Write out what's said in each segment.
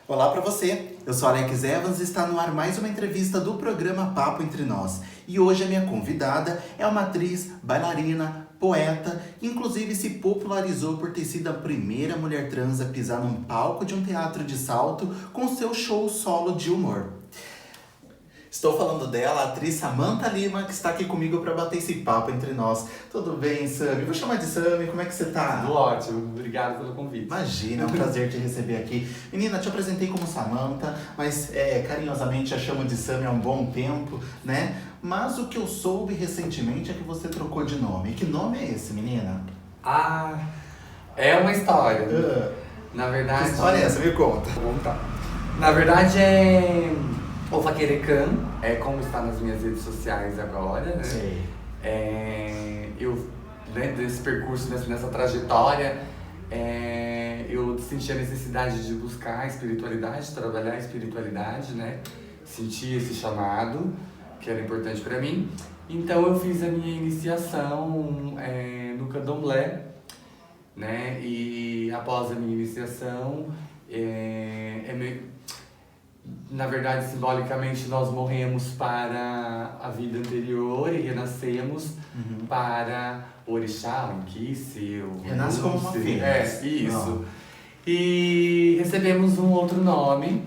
Olá para você, eu sou Alex Evans e está no ar mais uma entrevista do programa Papo Entre Nós. E hoje a minha convidada é uma atriz, bailarina, poeta, que inclusive se popularizou por ter sido a primeira mulher trans a pisar num palco de um teatro de salto com seu show solo de humor. Estou falando dela, a atriz Samantha Lima, que está aqui comigo para bater esse papo entre nós. Tudo bem, Sami? Vou chamar de Sami, como é que você tá? Tudo ótimo, obrigado pelo convite. Imagina, é um prazer te receber aqui. Menina, te apresentei como Samantha, mas carinhosamente a chamo de Sami há um bom tempo, né? Mas o que eu soube recentemente é que você trocou de nome. Que nome é esse, menina? Ah, é uma história. Na verdade... Que história é essa? Me conta. Vou contar. Na verdade é... Ofaquerecan, é como está nas minhas redes sociais agora, né? Sei. Eu, dentro desse percurso, nessa trajetória, eu senti a necessidade de buscar a espiritualidade, trabalhar a espiritualidade, né? Senti esse chamado, que era importante para mim. Então eu fiz a minha iniciação no candomblé, né? E após a minha iniciação, na verdade, simbolicamente, nós morremos para a vida anterior e renascemos para o Orixá, o Inquice, o Renasce como uma fênix. Isso. Não. E recebemos um outro nome,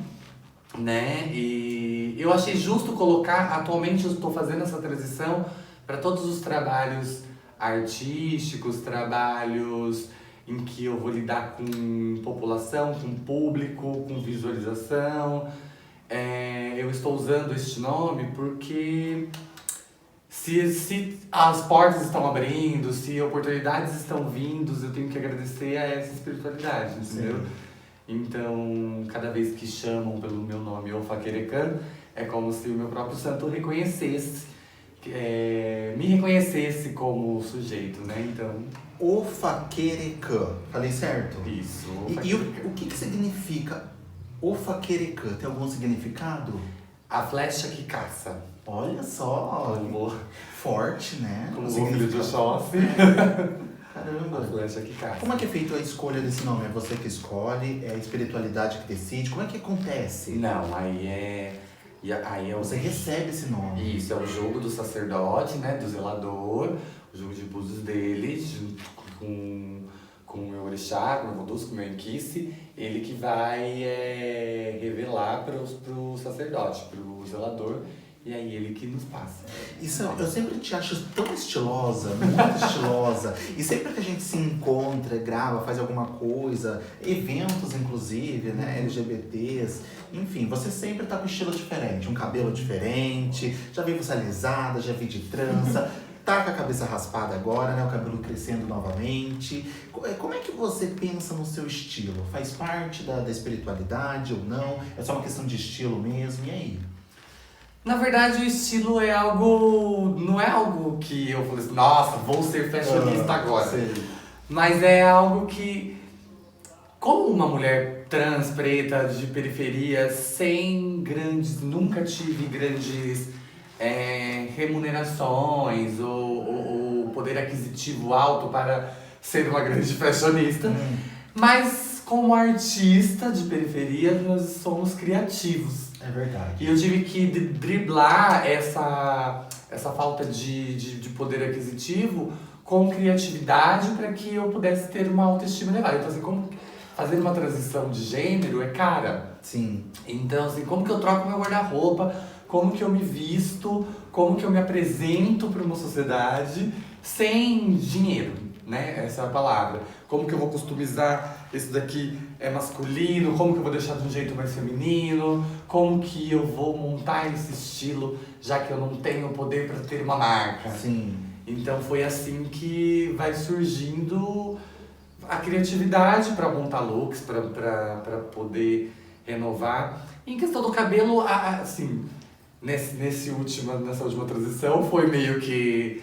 né? E eu achei justo colocar, atualmente eu estou fazendo essa transição para todos os trabalhos artísticos, trabalhos em que eu vou lidar com população, com público, com visualização. Eu estou usando este nome porque se as portas estão abrindo, se oportunidades estão vindo, eu tenho que agradecer a essa espiritualidade, entendeu? Sim. Então, cada vez que chamam pelo meu nome Ofaquerecan, é como se o meu próprio santo reconhecesse, me reconhecesse como sujeito, né? Então... Ofaquerecan, falei certo? Isso. E o que significa Ofaquerecan? Tem algum significado? A flecha que caça. Olha só, forte, né? Como o filho de Oxóssi. Caramba. A flecha que caça. Como é que é feita a escolha desse nome? É você que escolhe? É a espiritualidade que decide? Como é que acontece? Não, aí é Você recebe esse nome. Isso, é o jogo do sacerdote, né? Do zelador. O jogo de búzios dele, junto com o meu orixá, com o meu vodus, com o meu inquice, ele que vai revelar para o sacerdote, para o zelador, e aí ele que nos passa. Isso, eu sempre te acho tão estilosa, muito estilosa. E sempre que a gente se encontra, grava, faz alguma coisa, eventos inclusive, né, LGBTs, enfim, você sempre tá com um estilo diferente, um cabelo diferente, já vi você alisada, já vi de trança. Tá com a cabeça raspada agora, né? O cabelo crescendo novamente. Como é que você pensa no seu estilo? Faz parte da espiritualidade ou não? É só uma questão de estilo mesmo? E aí? Na verdade, o estilo é algo... Não é algo que eu falei assim, nossa, vou ser fashionista agora. Sei. Mas é algo que... Como uma mulher trans, preta, de periferia, sem grandes... Nunca tive grandes... remunerações ou poder aquisitivo alto para ser uma grande fashionista, mas como artista de periferia nós somos criativos. É verdade. E eu tive que driblar essa falta de poder aquisitivo com criatividade para que eu pudesse ter uma autoestima elevada. Então assim, como fazer uma transição de gênero é cara. Sim. Então assim, como que eu troco meu guarda-roupa, como que eu me visto, como que eu me apresento para uma sociedade sem dinheiro, né? Essa é a palavra. Como que eu vou customizar esse daqui é masculino, como que eu vou deixar de um jeito mais feminino, como que eu vou montar esse estilo, já que eu não tenho poder para ter uma marca. Sim. Então foi assim que vai surgindo a criatividade para montar looks, para poder renovar. Em questão do cabelo, assim... Nessa última transição foi meio que,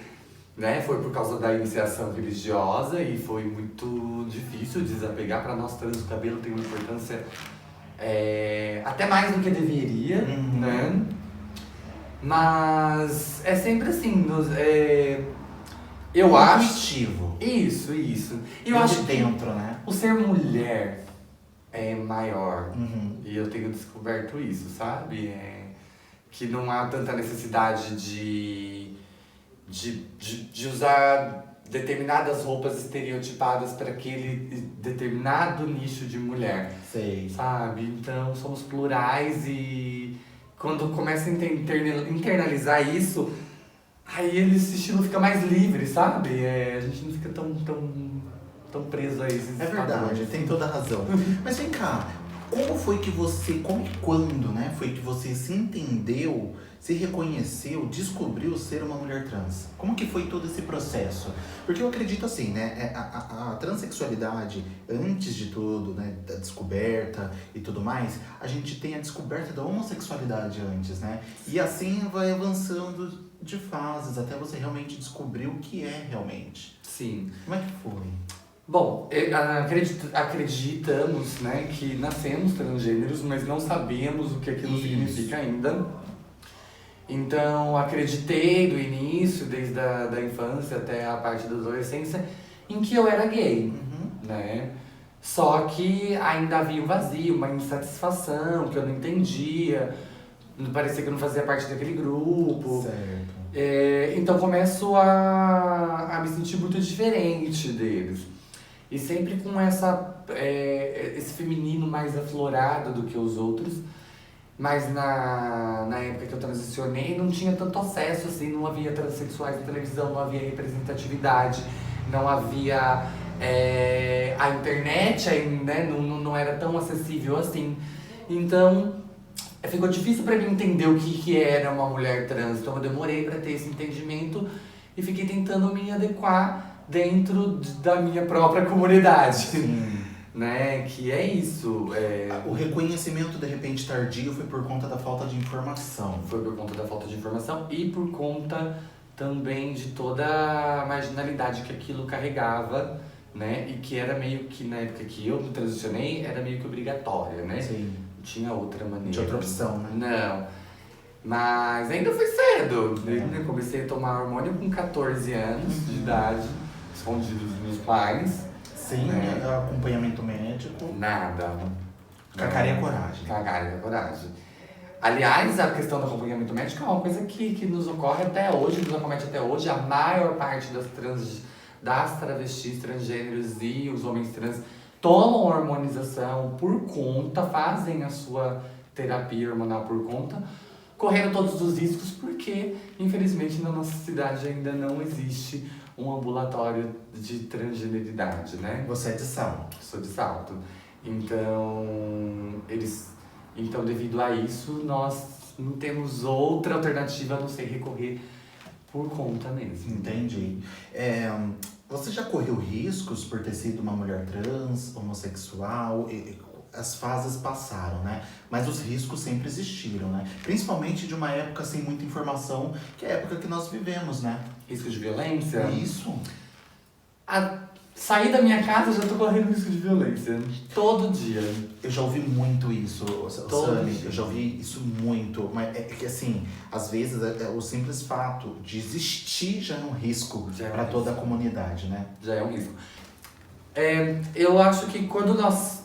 né, foi por causa da iniciação religiosa e foi muito difícil desapegar. Para nós trans o cabelo tem uma importância até mais do que deveria, né? Mas é sempre assim, eu acho. Intuitivo. Isso. Eu Vem acho de que dentro, né? o ser mulher é maior. Uhum. E eu tenho descoberto isso, sabe? Que não há tanta necessidade de usar determinadas roupas estereotipadas para aquele determinado nicho de mulher, Sei. sabe? Então somos plurais e quando começa a internalizar isso, aí esse estilo fica mais livre, sabe? A gente não fica tão preso a esses É verdade, padrões. tem toda a razão. Mas vem cá, como e quando, né, foi que você se entendeu, se reconheceu, descobriu ser uma mulher trans? Como que foi todo esse processo? Porque eu acredito assim, né, a transexualidade, antes de tudo, né, da descoberta e tudo mais, a gente tem a descoberta da homossexualidade antes, né? E assim vai avançando de fases, até você realmente descobrir o que é realmente. Sim. Como é que foi? Bom, acreditamos, né, que nascemos transgêneros, mas não sabemos o que aquilo Isso. significa ainda. Então, acreditei do início, desde da infância até a parte da adolescência, em que eu era gay, Uhum. né? Só que ainda havia um vazio, uma insatisfação, que eu não entendia, parecia que eu não fazia parte daquele grupo. Certo. Então começo a me sentir muito diferente deles. E sempre com esse feminino mais aflorado do que os outros. Mas na época que eu transicionei não tinha tanto acesso, assim, não havia transexuais na televisão, não havia representatividade, não havia a internet ainda, né? Não era tão acessível assim. Então ficou difícil para mim entender o que era uma mulher trans, então eu demorei para ter esse entendimento e fiquei tentando me adequar dentro da minha própria comunidade. Sim. Né? Que é isso. O reconhecimento, de repente, tardio foi por conta da falta de informação. Foi por conta da falta de informação e por conta também de toda a marginalidade que aquilo carregava, né? E que era meio que, na época que eu me transicionei, era meio que obrigatória, né? Sim. Não tinha outra maneira. Não tinha outra opção, né? Não. Mas ainda foi cedo. É. Eu comecei a tomar hormônio com 14 anos de idade, escondido dos meus pais. Sem acompanhamento médico. Nada. Cacareia coragem. Cacareia coragem. Aliás, a questão do acompanhamento médico é uma coisa que nos ocorre até hoje, nos acomete até hoje. A maior parte das travestis, transgêneros e os homens trans tomam hormonização por conta, fazem a sua terapia hormonal por conta, correndo todos os riscos, porque, infelizmente, na nossa cidade ainda não existe um ambulatório de transgeneridade, né? Você é de Salto. Sou de Salto. Então, devido a isso, nós não temos outra alternativa a não ser recorrer por conta mesmo. Entendi. Você já correu riscos por ter sido uma mulher trans, homossexual? As fases passaram, né? Mas os riscos sempre existiram, né? Principalmente de uma época sem muita informação, que é a época que nós vivemos, né? Risco de violência? Isso. Sair da minha casa, eu já tô correndo risco de violência. Todo dia. Eu já ouvi muito isso, Sami. dia. Eu já ouvi isso muito. Mas é que assim, às vezes o simples fato de existir já é um risco para toda a comunidade, né? Já é um risco. Eu acho que quando nós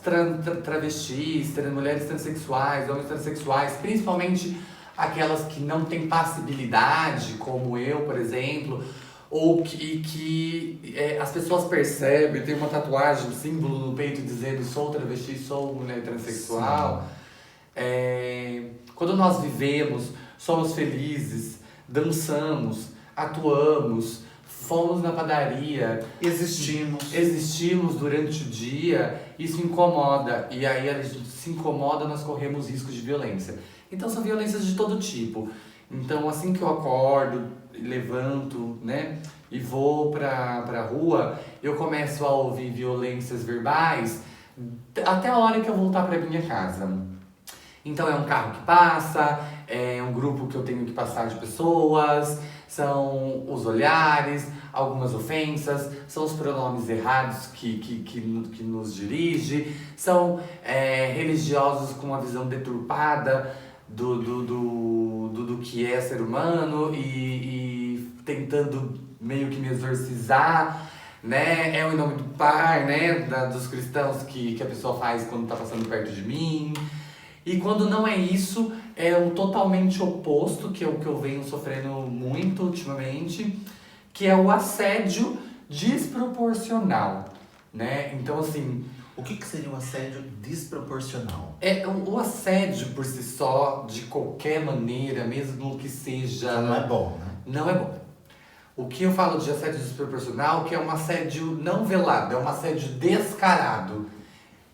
travestis, mulheres transexuais, homens transexuais, principalmente aquelas que não têm passibilidade, como eu, por exemplo, ou que as pessoas percebem, tem uma tatuagem, um símbolo no peito dizendo sou travesti, sou mulher transexual. Quando nós vivemos, somos felizes, dançamos, atuamos, fomos na padaria, existimos durante o dia, isso incomoda. E aí a gente se incomoda, nós corremos riscos de violência. Então são violências de todo tipo. Então assim que eu acordo, levanto, né, e vou pra rua, eu começo a ouvir violências verbais até a hora que eu voltar pra minha casa. Então é um carro que passa, é um grupo que eu tenho que passar de pessoas, são os olhares, algumas ofensas, são os pronomes errados que nos dirige, são religiosos com uma visão deturpada do que é ser humano e tentando meio que me exorcizar, né? É o Em Nome do Pai, né? Dos cristãos que a pessoa faz quando tá passando perto de mim. E quando não é isso, é o totalmente oposto, que é o que eu venho sofrendo muito ultimamente, que é o assédio desproporcional, né? Então, assim, O que seria um assédio desproporcional? o assédio por si só, de qualquer maneira, mesmo que seja... Já não é bom, né? Não é bom. O que eu falo de assédio desproporcional, que é um assédio não velado, é um assédio descarado.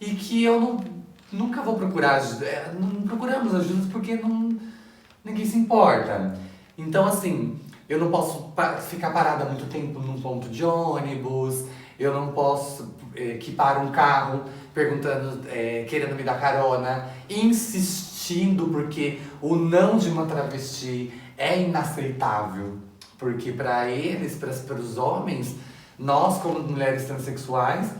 E que eu nunca vou procurar, não procuramos ajuda porque ninguém se importa. Então, assim, eu não posso ficar parada muito tempo num ponto de ônibus, eu não posso que para um carro perguntando, querendo me dar carona, insistindo, porque o não de uma travesti é inaceitável. Porque para eles, para os homens, nós como mulheres transexuais,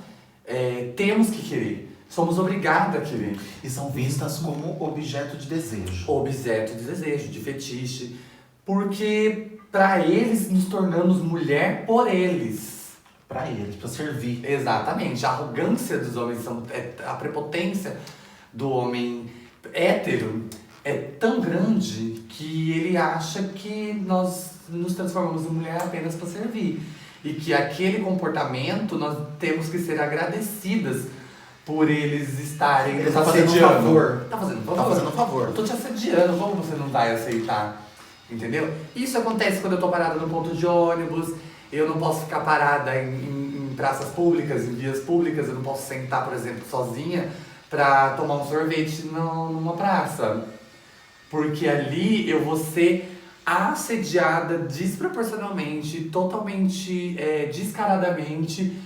temos que querer. Somos obrigadas a querer. E são vistas como objeto de desejo. Objeto de desejo, de fetiche. Porque para eles nos tornamos mulher por eles. Pra eles, pra servir. Exatamente. A arrogância dos homens, a prepotência do homem hétero é tão grande que ele acha que nós nos transformamos em mulher apenas para servir. E que aquele comportamento nós temos que ser agradecidas por eles estarem Ele nos tá fazendo um assediando. favor. Tá fazendo um favor. Tá fazendo um favor. Eu tô te assediando, como você não vai aceitar? Entendeu? Isso acontece quando eu tô parada no ponto de ônibus, eu não posso ficar parada em praças públicas, em vias públicas, eu não posso sentar, por exemplo, sozinha pra tomar um sorvete numa praça. Porque ali eu vou ser assediada desproporcionalmente, totalmente descaradamente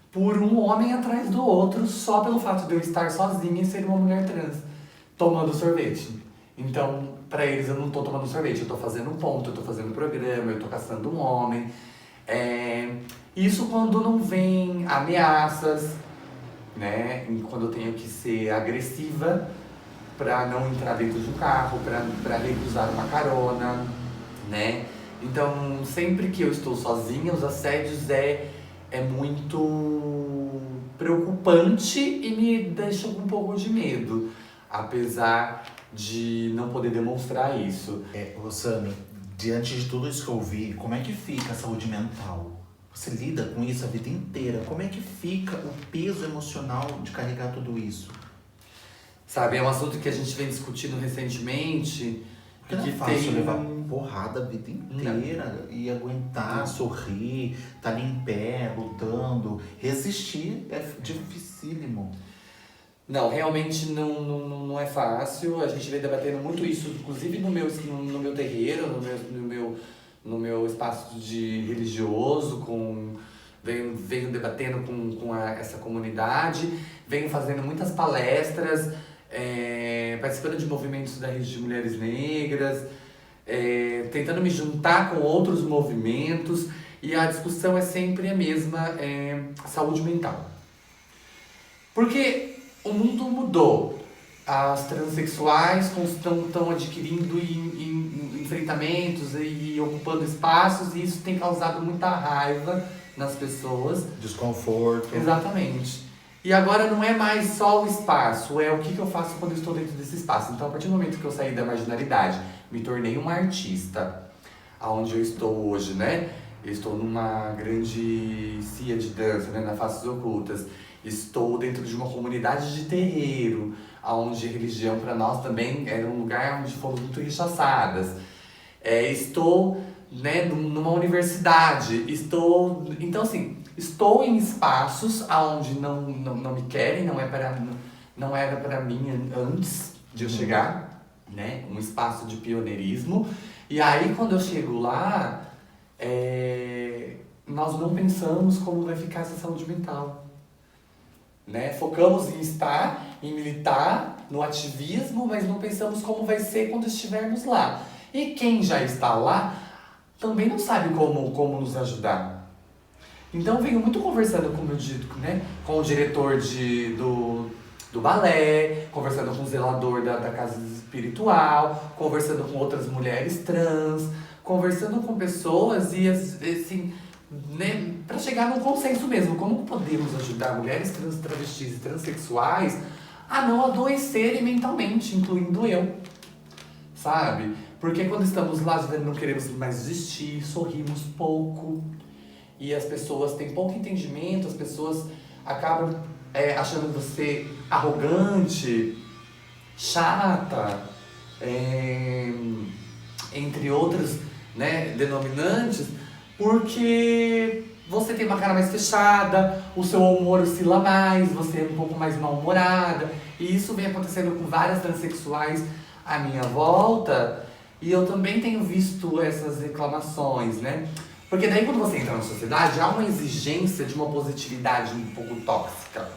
por um homem atrás do outro, só pelo fato de eu estar sozinha e ser uma mulher trans, tomando sorvete. Então, pra eles eu não tô tomando sorvete, eu tô fazendo um ponto, eu tô fazendo um programa, eu tô caçando um homem. Isso quando não vem ameaças, né? Quando eu tenho que ser agressiva pra não entrar dentro de um carro, pra recusar uma carona, né? Então, sempre que eu estou sozinha, os assédios é muito preocupante e me deixa com um pouco de medo, apesar de não poder demonstrar isso. Rosane, diante de tudo isso que eu vi, como é que fica a saúde mental? Você lida com isso a vida inteira. Como é que fica o peso emocional de carregar tudo isso? Sabe, é um assunto que a gente vem discutindo recentemente. Porque não é que fácil tem... levar porrada a vida inteira e aguentar, sorrir, tá ali em pé, lutando. Resistir é dificílimo. Não, realmente não é fácil. A gente vem debatendo muito isso, inclusive no meu terreiro, no meu espaço de religioso, venho debatendo com essa comunidade, venho fazendo muitas palestras, participando de movimentos da rede de mulheres negras, tentando me juntar com outros movimentos, e a discussão é sempre a mesma, saúde mental. Porque o mundo mudou. As transexuais estão adquirindo enfrentamentos e ocupando espaços, e isso tem causado muita raiva nas pessoas. Desconforto. Exatamente. E agora não é mais só o espaço, é o que eu faço quando eu estou dentro desse espaço. Então, a partir do momento que eu saí da marginalidade, me tornei uma artista, aonde eu estou hoje, né? Eu estou numa grande cia de dança, né? Na Faces Ocultas. Estou dentro de uma comunidade de terreiro, onde a religião para nós também era um lugar onde fomos muito rechaçadas. Estou, né, numa universidade, então assim, estou em espaços onde não me querem, não era para mim antes de eu chegar, né, um espaço de pioneirismo. E aí quando eu chego lá, nós não pensamos como vai ficar essa saúde mental. Né? Focamos em estar, em militar, no ativismo, mas não pensamos como vai ser quando estivermos lá. E quem já está lá também não sabe como nos ajudar. Então venho muito conversando com o diretor do balé, conversando com o zelador da casa espiritual, conversando com outras mulheres trans, conversando com pessoas e assim, né, para chegar num consenso mesmo. Como podemos ajudar mulheres trans, travestis e transexuais a não adoecerem mentalmente, incluindo eu, sabe? Porque quando estamos lá, não queremos mais existir, sorrimos pouco e as pessoas têm pouco entendimento, as pessoas acabam achando você arrogante, chata, entre outros, né, denominantes, porque você tem uma cara mais fechada, o seu humor oscila mais, você é um pouco mais mal-humorada. E isso vem acontecendo com várias transexuais à minha volta. E eu também tenho visto essas reclamações, né? Porque daí quando você entra na sociedade, há uma exigência de uma positividade um pouco tóxica,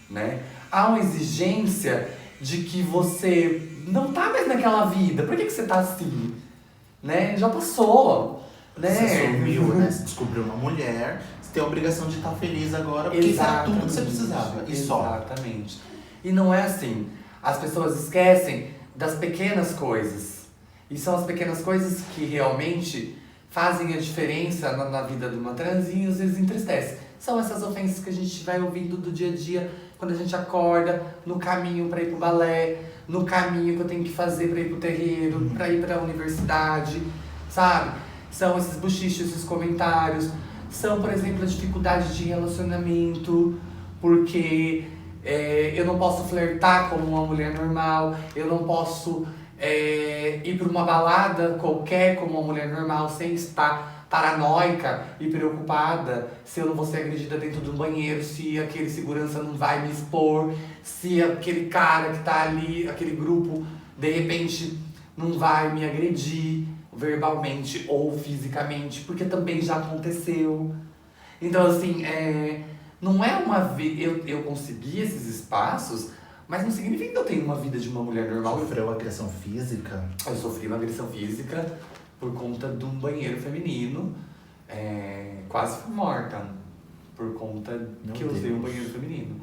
né? Há uma exigência de que você não tá mais naquela vida. Por que você tá assim? Né? Já passou, né? Você sumiu, né? Você descobriu uma mulher, você tem a obrigação de estar feliz agora, porque isso era tudo que você precisava. E só. Exatamente. E não é assim. As pessoas esquecem das pequenas coisas. E são as pequenas coisas que realmente fazem a diferença na vida de uma trans e às vezes entristece. São essas ofensas que a gente vai ouvindo do dia a dia, quando a gente acorda, no caminho para ir pro balé, no caminho que eu tenho que fazer para ir pro terreiro, para ir para a universidade, sabe? São esses bochichos, esses comentários. São, por exemplo, a dificuldade de relacionamento, porque eu não posso flertar como uma mulher normal, eu não posso ir para uma balada qualquer como uma mulher normal sem estar paranoica e preocupada se eu não vou ser agredida dentro de um banheiro, se aquele segurança não vai me expor, se aquele cara que tá ali, aquele grupo, de repente não vai me agredir verbalmente ou fisicamente, porque também já aconteceu. Então, assim, não é uma vez eu consegui esses espaços, mas não significa que eu tenho uma vida de uma mulher normal. Sofreu agressão física? Eu sofri uma agressão física por conta de um banheiro feminino. Quase fui morta por conta que eu usei um banheiro feminino.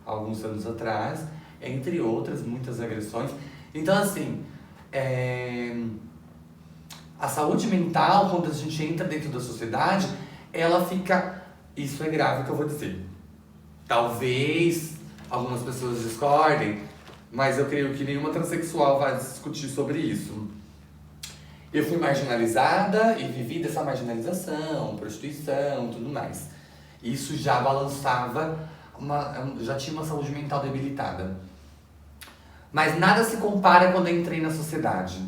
Alguns anos atrás, entre outras, muitas agressões. Então, assim, a saúde mental, quando a gente entra dentro da sociedade, ela fica... Isso é grave o que eu vou dizer. Talvez algumas pessoas discordem, mas eu creio que nenhuma transexual vai discutir sobre isso. Eu fui marginalizada e vivi dessa marginalização, prostituição, tudo mais. Isso já balançava, já tinha uma saúde mental debilitada. Mas nada se compara quando eu entrei na sociedade.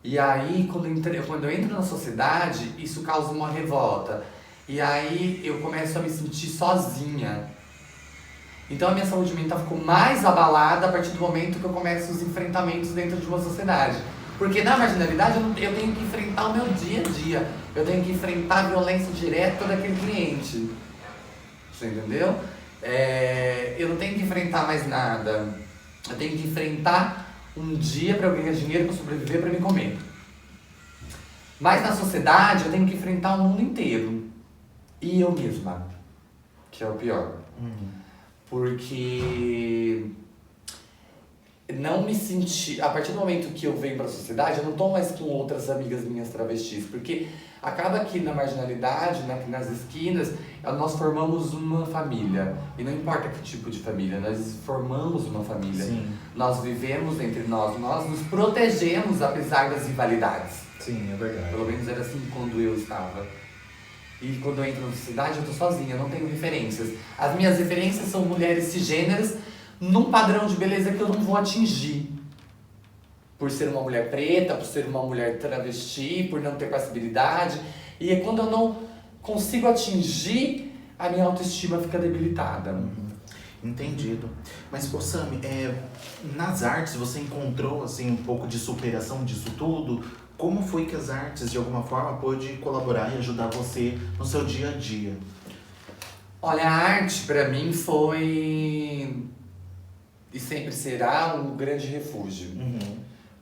E aí, quando eu entro na sociedade, isso causa uma revolta. E aí eu começo a me sentir sozinha. Então a minha saúde mental ficou mais abalada a partir do momento que eu começo os enfrentamentos dentro de uma sociedade. Porque na marginalidade eu tenho que enfrentar o meu dia a dia. Eu tenho que enfrentar a violência direta daquele cliente. Você entendeu? Eu não tenho que enfrentar mais nada. Eu tenho que enfrentar um dia para eu ganhar dinheiro, para sobreviver, para me comer. Mas na sociedade eu tenho que enfrentar o mundo inteiro. E eu mesma, que é o pior. Porque não me senti... A partir do momento que eu venho pra sociedade, eu não tô mais com outras amigas minhas travestis. Porque acaba que na marginalidade, nas esquinas, nós formamos uma família. E não importa que tipo de família, nós formamos uma família. Sim. Nós vivemos entre nós nos protegemos apesar das rivalidades. Sim, é verdade. Pelo menos era assim quando eu estava. E quando eu entro na sociedade, eu tô sozinha, eu não tenho referências. As minhas referências são mulheres cisgêneras num padrão de beleza que eu não vou atingir. Por ser uma mulher preta, por ser uma mulher travesti, por não ter passibilidade. E quando eu não consigo atingir, a minha autoestima fica debilitada. Entendido. Mas, ô Sami, nas artes você encontrou assim, um pouco de superação disso tudo? Como foi que as artes, de alguma forma, pôde colaborar e ajudar você no seu dia a dia? Olha, a arte pra mim foi e sempre será um grande refúgio,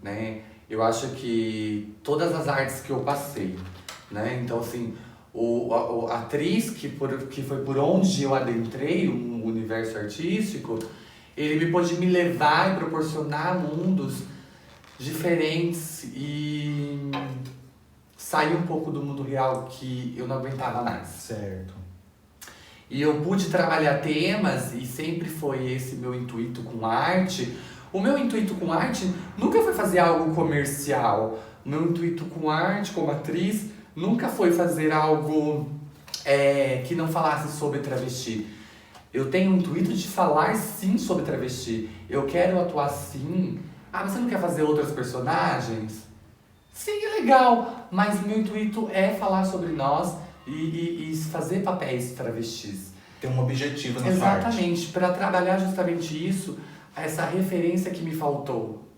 né? Eu acho que todas as artes que eu passei, né? Então, assim, a atriz, que foi por onde eu adentrei o universo artístico, ele me pôde me levar e proporcionar mundos diferentes e sair um pouco do mundo real que eu não aguentava mais. Certo. E eu pude trabalhar temas, e sempre foi esse meu intuito com arte. O meu intuito com arte nunca foi fazer algo comercial. O meu intuito com arte, como atriz, nunca foi fazer algo que não falasse sobre travesti. Eu tenho o intuito de falar sim sobre travesti. Eu quero atuar sim. Ah, mas você não quer fazer outras personagens? Sim, é legal, mas o meu intuito é falar sobre nós e fazer papéis travestis. Tem um objetivo na sua arte. Exatamente, para trabalhar justamente isso, essa referência que me faltou.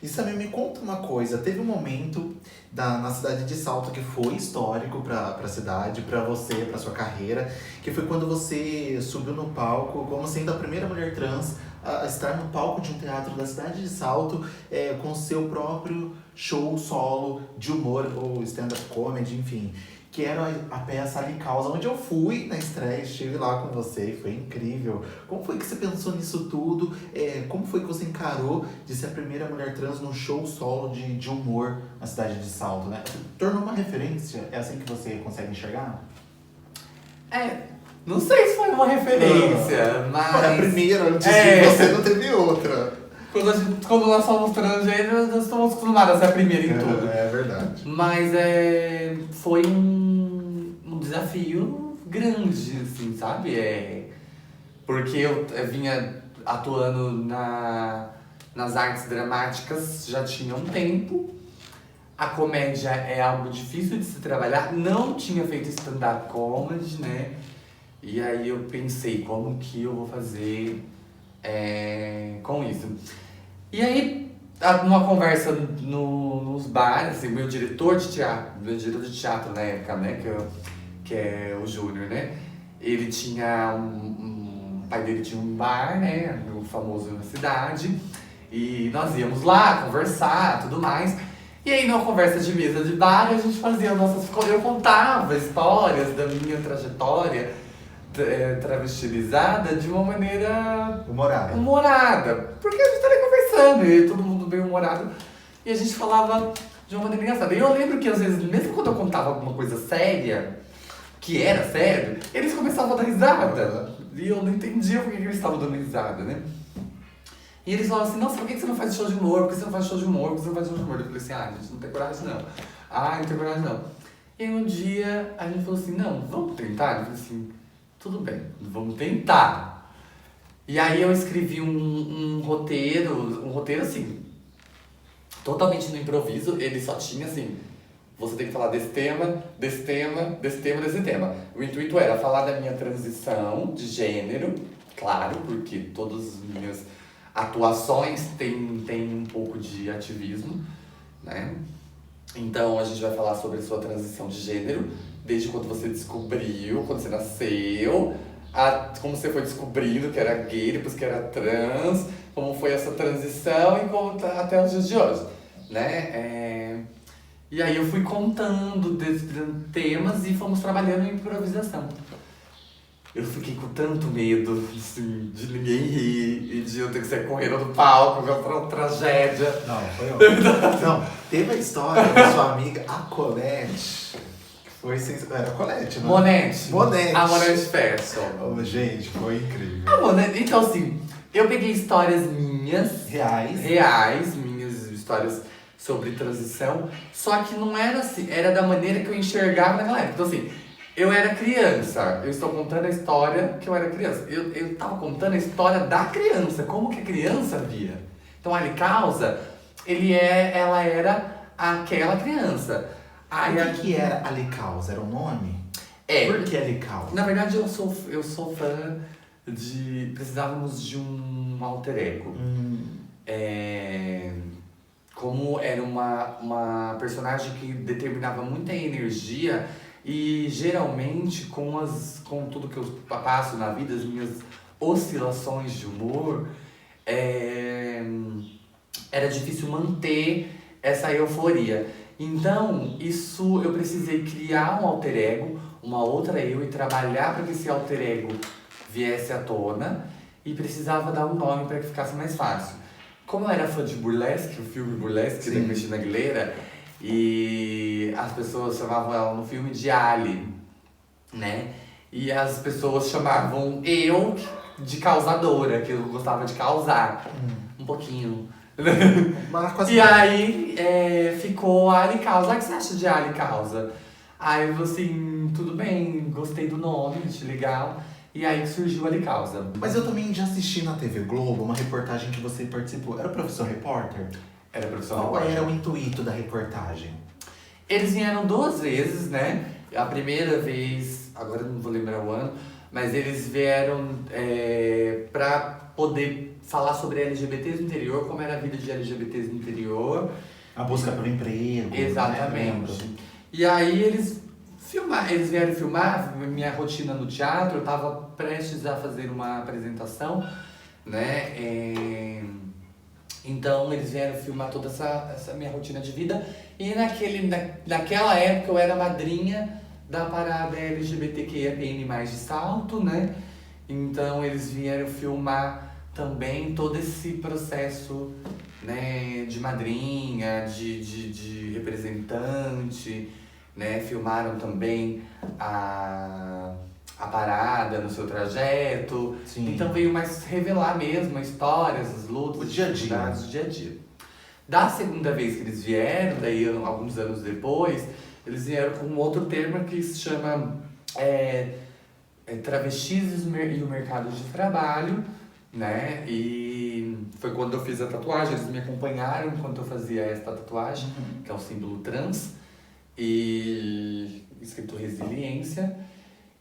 E Samir, me conta uma coisa, teve um momento na cidade de Salto que foi histórico pra cidade, pra você, pra sua carreira, que foi quando você subiu no palco como sendo a primeira mulher trans a estar no palco de um teatro da cidade de Salto, com seu próprio show solo de humor ou stand-up comedy, enfim. Que era a peça Ali Causa, onde eu fui na estreia, estive lá com você e foi incrível. Como foi que você pensou nisso tudo? Como foi que você encarou de ser a primeira mulher trans num show solo de humor na cidade de Salto, né? Tornou uma referência? É assim que você consegue enxergar? Não sei se foi uma referência, mas... Foi a primeira, antes de você não teve outra. Quando nós somos transgêneros, nós estamos acostumados a ser a primeira em tudo. É verdade. Mas foi um desafio grande, assim, sabe? Porque eu vinha atuando nas artes dramáticas já tinha um tempo. A comédia é algo difícil de se trabalhar. Não tinha feito stand-up comedy, né? E aí eu pensei, como que eu vou fazer com isso? E aí, numa conversa nos bares, assim, meu diretor de teatro na época, né, que é o Júnior, né, ele tinha o pai dele tinha um bar, né, o famoso na cidade, e nós íamos lá conversar, tudo mais. E aí, numa conversa de mesa de bar, a gente fazia eu contava histórias da minha trajetória travestilizada de uma maneira humorada. Porque a gente tava conversando e todo mundo bem humorado. E a gente falava de uma maneira engraçada. E eu lembro que às vezes, mesmo quando eu contava alguma coisa séria, que era sério, eles começavam a dar risada. E eu não entendia por que eles estavam dando risada, né? E eles falavam assim, nossa, por que você não faz show de humor? Por que você não faz show de humor? Por que você não faz show de humor? Eu falei assim, gente, não tem coragem não. Não tem coragem não. E aí um dia a gente falou assim, não, vamos tentar? Eu falei assim, tudo bem, vamos tentar. E aí eu escrevi um roteiro assim, totalmente no improviso. Ele só tinha assim, você tem que falar desse tema, desse tema, desse tema, desse tema. O intuito era falar da minha transição de gênero, claro, porque todas as minhas atuações têm um pouco de ativismo, né? Então a gente vai falar sobre a sua transição de gênero, desde quando você descobriu, quando você nasceu, como você foi descobrindo que era gay, depois que era trans, como foi essa transição e como até os dias de hoje, né? E aí eu fui contando temas e fomos trabalhando em improvisação. Eu fiquei com tanto medo, assim, de ninguém rir e de eu ter que sair correndo do palco, que é uma tragédia. Não, foi ótimo. Não, teve a história da sua amiga, a Colette, que foi era a Colette, né? Monete. A Monete Fashion. Fashion. Gente, foi incrível. A Monete, então assim, eu peguei histórias minhas. Reais, minhas histórias sobre transição, só que não era assim, era da maneira que eu enxergava naquela época. Então assim, eu era criança, eu estou contando a história que eu era criança. Eu tava contando a história da criança, como que a criança via. Então, Ali Causa, ela era aquela criança. Aí, o que era Ali Causa? Era o nome? Por que Ali Causa? Na verdade, eu sou fã de... Precisávamos de um alter ego. Como era uma personagem que determinava muita energia. E geralmente com tudo que eu passo na vida, as minhas oscilações de humor, era difícil manter essa euforia. Então, isso eu precisei criar um alter ego, uma outra eu, e trabalhar para que esse alter ego viesse à tona, e precisava dar um nome para que ficasse mais fácil. Como eu era fã de Burlesque, o filme Burlesque da Christina Aguilera, e as pessoas chamavam ela no filme de Ali, né? E as pessoas chamavam eu de causadora, que eu gostava de causar um pouquinho. Mas quase E nada. aí ficou Ali Causa. O que você acha de Ali Causa? Aí eu falei assim, tudo bem, gostei do nome, achei legal. E aí surgiu Ali Causa. Mas eu também já assisti na TV Globo uma reportagem que você participou. Era o Professor Repórter? Era profissional. Qual era o intuito da reportagem? Eles vieram 2 vezes, né? A primeira vez, agora eu não vou lembrar o ano, mas eles vieram pra poder falar sobre LGBTs no interior, como era a vida de LGBTs no interior. A busca pelo emprego. Exatamente. Né? E aí eles vieram filmar minha rotina no teatro, eu tava prestes a fazer uma apresentação, né? Então eles vieram filmar toda essa minha rotina de vida. E naquela época eu era madrinha da parada LGBTQIAPN+, de Salto, né? Então eles vieram filmar também todo esse processo, né, de madrinha, de representante, né? Filmaram também a parada no seu trajeto. Sim. Então veio mais revelar mesmo as histórias, as lutas, O dia a dia. as dificuldades do dia a dia. Da segunda vez que eles vieram, daí alguns anos depois, eles vieram com um outro termo que se chama travestis e o mercado de trabalho, né? E foi quando eu fiz a tatuagem, eles me acompanharam enquanto eu fazia esta tatuagem, que é o símbolo trans, e escrito resiliência.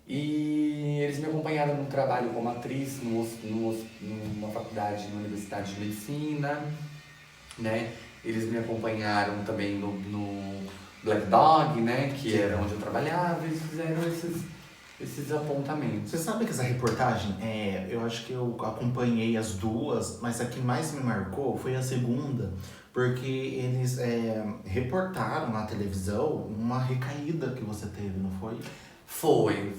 E eles me acompanharam no trabalho como atriz numa faculdade, numa universidade de medicina, né? Eles me acompanharam também no Black Dog, né? Que era onde eu trabalhava, eles fizeram esses apontamentos. Você sabe que essa reportagem, eu acho que eu acompanhei as duas, mas a que mais me marcou foi a segunda, porque eles reportaram na televisão uma recaída que você teve, não foi? Foi.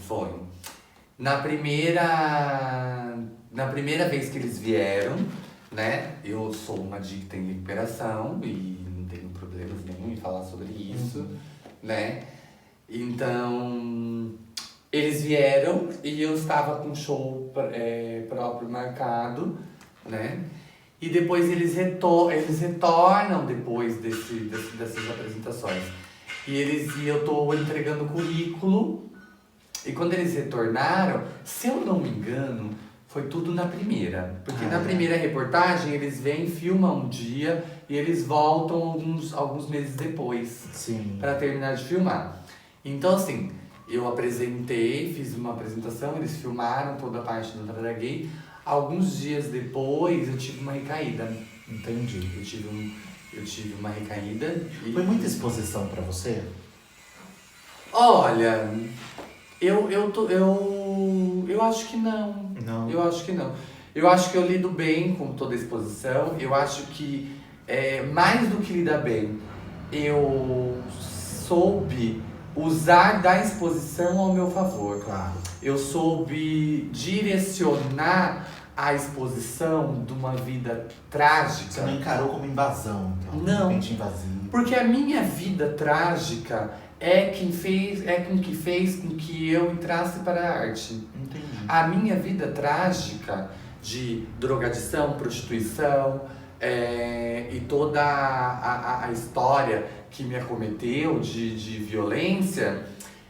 Na primeira vez que eles vieram, né? Eu sou uma adicta em recuperação e não tenho problemas nenhum em falar sobre isso, né? Então, eles vieram e eu estava com um show próprio marcado, né? E depois eles retornam depois dessas apresentações. E eu tô entregando currículo. E quando eles retornaram, se eu não me engano, foi tudo na primeira. Porque na primeira reportagem eles vêm, filmam um dia e eles voltam alguns meses depois. Sim. Para terminar de filmar. Então assim, eu apresentei, fiz uma apresentação, eles filmaram toda a parte do Trara Gay. Alguns dias depois eu tive uma recaída. Entendi. Eu tive uma recaída. Foi muita exposição pra você? Olha, eu acho que não. Não. Eu acho que não. Eu acho que eu lido bem com toda a exposição. Eu acho que, mais do que lidar bem, eu soube usar da exposição ao meu favor. Claro. Eu soube direcionar a exposição de uma vida trágica. Você não encarou como invasão, então? Não. De repente invasivo. Porque a minha vida trágica com que fez com que eu entrasse para a arte. Entendi. A minha vida trágica de drogadição, prostituição e toda a história que me acometeu de violência,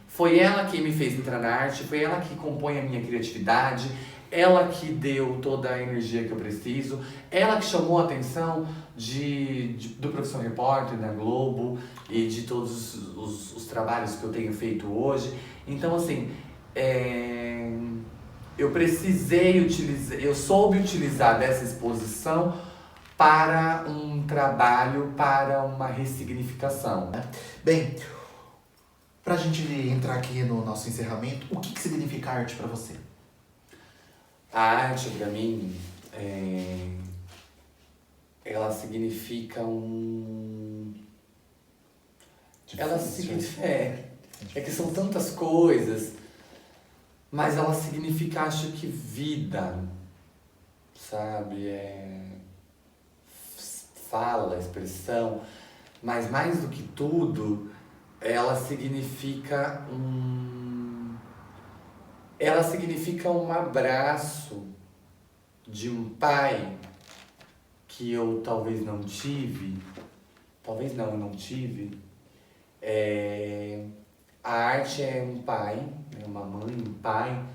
foi ela que me fez entrar na arte, foi ela que compõe a minha criatividade, ela que deu toda a energia que eu preciso, ela que chamou a atenção do Profissão Repórter na Globo e de todos os trabalhos que eu tenho feito hoje. Então, assim, eu soube utilizar dessa exposição para um trabalho, para uma ressignificação. Bem, pra gente entrar aqui no nosso encerramento, o que significa arte pra você? A arte, pra mim, ela significa ela significa. É que são tantas coisas, mas ela significa, acho que vida, sabe? Fala, expressão, mas mais do que tudo, ela significa ela significa um abraço de um pai que eu talvez não tive. Talvez não, eu não tive. A arte é um pai, é uma mãe, um pai,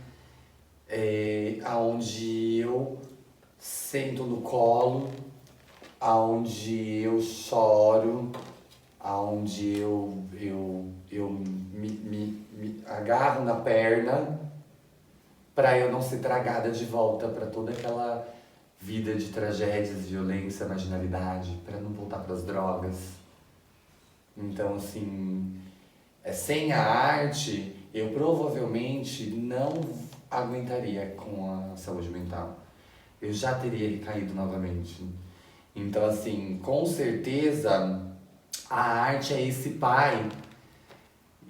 aonde eu sento no colo, aonde eu choro, aonde eu me agarro na perna para eu não ser tragada de volta para toda aquela vida de tragédias, violência, marginalidade, para não voltar para as drogas. Então, assim, sem a arte, eu provavelmente não aguentaria com a saúde mental. Eu já teria recaído novamente. Então, assim, com certeza, a arte é esse pai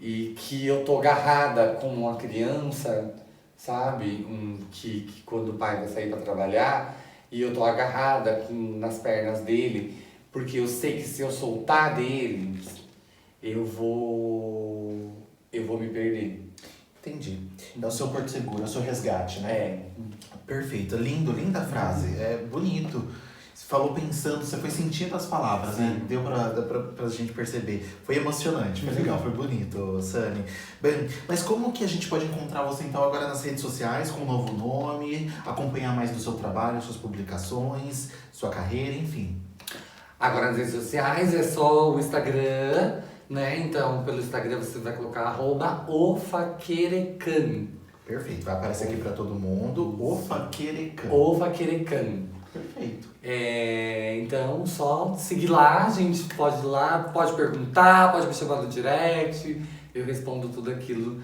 e que eu tô agarrada com uma criança, sabe? Que quando o pai vai sair para trabalhar e eu tô agarrada nas pernas dele, porque eu sei que se eu soltar dele, eu vou me perder. Entendi. É o seu porto seguro, é o seu resgate, né? Perfeito. Lindo, linda frase. É bonito. Você falou pensando, você foi sentindo as palavras, né? Deu pra gente perceber. Foi emocionante, foi legal, foi bonito, Sunny. Bem, mas como que a gente pode encontrar você então agora nas redes sociais, com um novo nome, acompanhar mais do seu trabalho, suas publicações, sua carreira, enfim? Agora nas redes sociais é só o Instagram, né? Então pelo Instagram você vai colocar @ofaquerecan. Perfeito, vai aparecer aqui pra todo mundo, Ofaquerecan. Ofaquerecan. Perfeito. Então, só seguir lá, a gente pode ir lá, pode perguntar, pode me chamar no direct, eu respondo tudo aquilo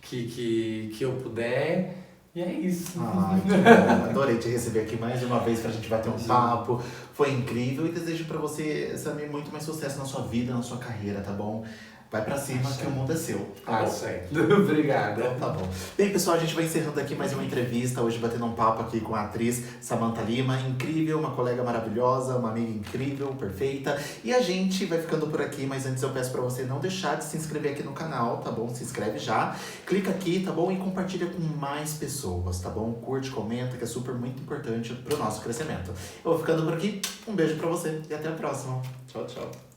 que eu puder. E é isso. Ai, que bom. Adorei te receber aqui mais uma vez pra gente bater um papo. Foi incrível e desejo pra você, Samir, muito mais sucesso na sua vida, na sua carreira, tá bom? Vai pra cima que o mundo é seu. Tá bom? Certo. Obrigada. Então, tá bom. Bem, pessoal, a gente vai encerrando aqui mais uma entrevista. Hoje batendo um papo aqui com a atriz Samantha Lima. Incrível, uma colega maravilhosa, uma amiga incrível, perfeita. E a gente vai ficando por aqui, mas antes eu peço pra você não deixar de se inscrever aqui no canal, tá bom? Se inscreve já. Clica aqui, tá bom? E compartilha com mais pessoas, tá bom? Curte, comenta, que é super muito importante pro nosso crescimento. Eu vou ficando por aqui. Um beijo pra você e até a próxima. Tchau, tchau.